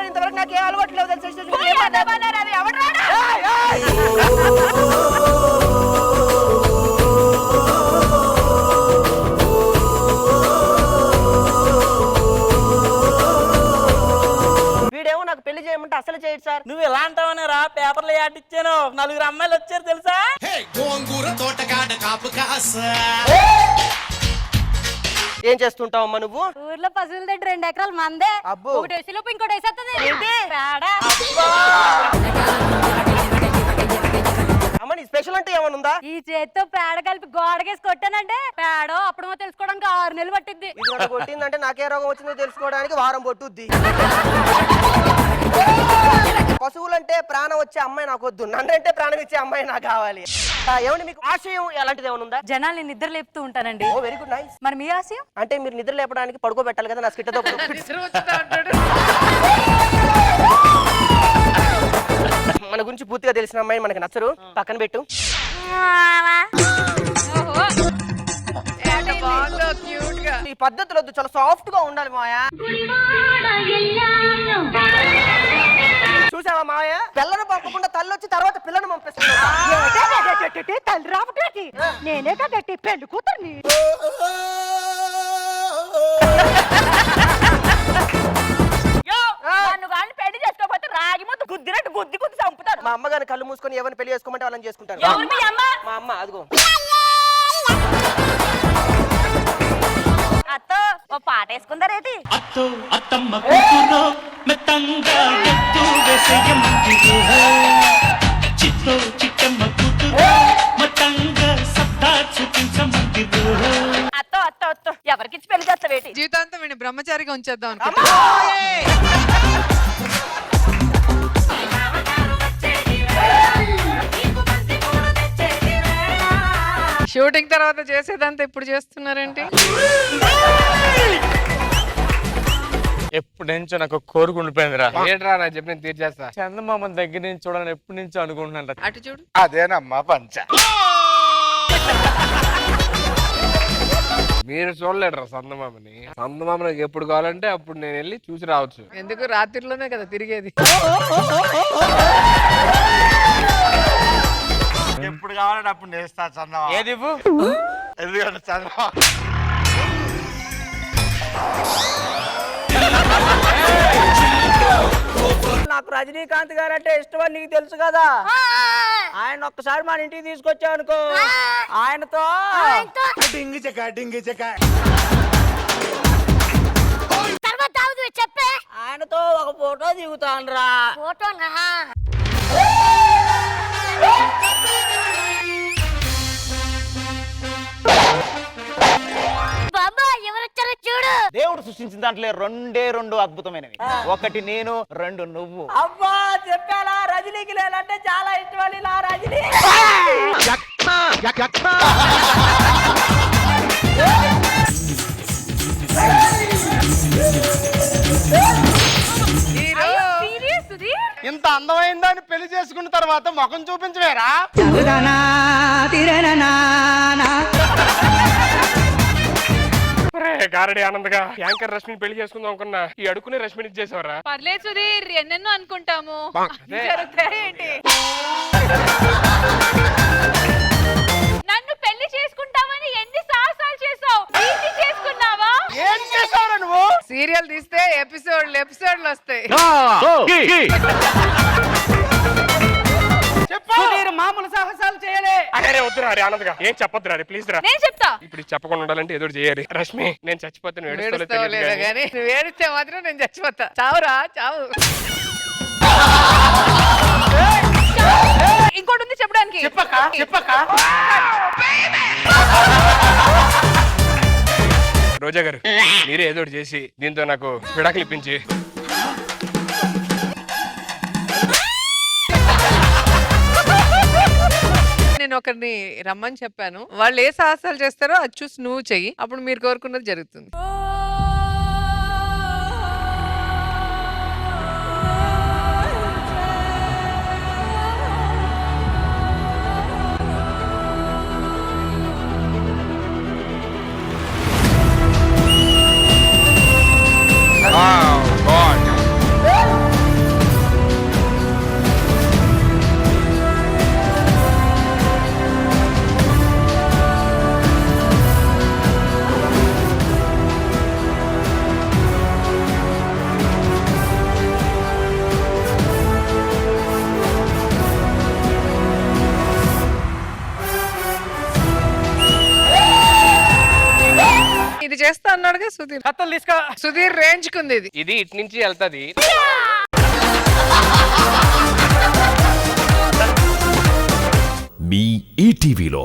కానీ ఇంతవరకు నాకు ఏ అలవాటు లేవు తెలుసు. వీడేమో నాకు పెళ్లి చేయమంటే అసలు చేయడు సార్. నువ్వు ఎలా అంటావని రా, పేపర్లో యాడ్ ఇచ్చాను, 4 అమ్మాయిలు వచ్చారు తెలుసా. ఏం చేస్తుంటావమ్మా నువ్వు? ఊర్లో పశువుల దగ్గర 2 ఎకరాలు మందే. అబ్బో. ఒకటి వేసిలోపు ఇంకోటి వేసేస్తుంది. అమ్మ నీ స్పెషల్ అంటే ఏమైనా ఉందా? ఈ చేత్తో పేడ కలిపి గోడకేసి కొట్టానంటే పేడో అప్పుడో తెలుసుకోవడానికి 6 నెలలు పట్టింది. ఇది కొట్టిందంటే నాకే రోగం వచ్చిందో తెలుసుకోవడానికి వారం పట్టుద్ది. పశువులంటే ప్రాణం వచ్చే అమ్మాయి నాకు వద్దు, నన్నంటే ప్రాణం ఇచ్చే అమ్మాయి నాకు కావాలి. ఏమండి మీకు ఆశయం ఎలాంటిది ఏమైనా ఉందా? జనాల్ని నిద్ర లేపుతూ ఉంటానండి. ఓ వెరీ గుడ్, నైస్. మరి మీ ఆశయం? అంటే మీరు నిద్ర లేపడానికి పడుకోబెట్టాలి కదా నా స్కిట్తో. మన గురించి పూర్తిగా తెలిసిన అమ్మాయి మనకి నచ్చరు, పక్కన పెట్టు. ఈ పద్ధతులు వద్దు, చాలా సాఫ్ట్ గా ఉండాలి మాయా. చూసావా మాయా, పిల్లను పంపకుండా తల్లి వచ్చి తర్వాత పిల్లను పంపిస్తున్నా. తల్లి రావటి నేనే కదట్టి పెళ్లి కూతుర్ని. పెళ్లి చేసుకోకపోతే రాగి ముద్ద గుద్దినట్టు గుద్ది గుద్ది చంపుతారు. మా అమ్మగారిని కళ్ళు మూసుకొని ఎవరిని పెళ్లి చేసుకోమంటే వాళ్ళని చేసుకుంటాను. మా అమ్మ అదిగో. అత్తో ఓ పాట వేసుకుందారేటి? అత్తో అత్తమ్మ కూతురో మెత్తంగా ఎత్తు వేసేయమంటిరో, చిత్తో చిట్టమ్మ కూతురో మెత్తంగా సత్తా చూపించమంటిరో. అత్తో అత్తో అత్తో ఎవరికిచ్చి పెళ్లి చేస్తావేటి? జీవితాంతం వీడిని బ్రహ్మచారిగా ఉంచేద్దాం అనుకుంటా. షూటింగ్ తర్వాత చేసేదంతా ఇప్పుడు చేస్తున్నారేంటి? ఎప్పటి నుంచో నాకు కోరిక ఉండిపోయిందిరా. ఏంట్రా నా చెప్పి నేను తీర్చేస్తా. చందమామ దగ్గర నుంచి చూడాలని ఎప్పటి నుంచో అనుకుంటున్నాను. అటు చూడు. అదేనమ్మా పంచ. మీరు చూడలేడురా సందమామని. సందమామ నాకు ఎప్పుడు కావాలంటే అప్పుడు నేను వెళ్ళి చూసి రావచ్చు. ఎందుకు రాత్రిలోనే కదా తిరిగేది. ఎప్పుడు కావాలంటే అప్పుడు నేస్తా చందమామ. ఏది ఎందుకంటే చందమామ నాకు రజనీకాంత్ గారు అంటే ఇష్టం అని నీకు తెలుసు కదా. ఆయన ఒక్కసారి మన ఇంటికి తీసుకొచ్చావు అనుకో, ఆయనతో డింగి చెక్క డింగి చెక్క చెప్పే ఆయనతో ఒక ఫోటో దిగుతాను రా. ఫోటోనా? బాబా ఎవరొచ్చారో చూడు. దేవుడు సృష్టించిన దాంట్లో 2 అద్భుతమైనవి. 1 నేను, 2 నువ్వు. అబ్బా చెప్పాలా, రజనీకి లేదంటే చాలా ఇష్టం అని నా రజనీ. ఇంత అందమైన దాన్ని పెళ్లి చేసుకున్న తర్వాత ముఖం చూపించవేరా? గారడి ఆనందగా యాంకర్ రష్మిని పెళ్లి చేసుకుందాం అనుకున్నా, ఈ అడుకునే రష్మిని ఇచ్చేసావరా. పర్లేదు సుధీర్, ఎన్నెన్నో అనుకుంటాము. నన్ను పెళ్లి చేసుకుంటామని ఎన్ని సాహసాలు చేసావు, చేసుకున్నావా? ఏం చేసావురా నువ్వు? సీరియల్ తీస్తే ఎపిసోడ్లు వస్తాయి. మామూలు సాహసాలు చేయలే. అరే వద్దురా రే ఆనందగా, ఏం చెప్పొద్దురా రే, ప్లీజ్ రా. నేను చెప్తా. ఇప్పుడు చెప్పకుండా ఉండాలంటే ఏదో చేయాలి. రష్మి నేను చచ్చిపోతే నువ్వు ఏడుస్తావో ఏడుస్తావో తెలియదు లేదో కానీ. కానీ నువ్వు ఏడిస్తే మాత్రం నేను చచ్చిపోతా. చావురా చావు. ఇంకోటి ఉంది చెప్పడానికి. చెప్పక్క రోజా గారు, మీరే ఏదో ఒకటి చేసి దీంతో నాకు విడాకులు ఇప్పించి. నేను ఒకరిని రమ్మని చెప్పాను, వాళ్ళు ఏ సాహసాలు చేస్తారో అది చూసి నువ్వు చెయ్యి, అప్పుడు మీరు కోరుకున్నది జరుగుతుంది. Oh, God. ఉన్నాడుగా సుధీర్. కత్తులు తీసుకో. సుధీర్ రేంజ్ కుంది ఇది. ఇది ఇటు నుంచి వెళ్తది. మీ ఈటీవీలో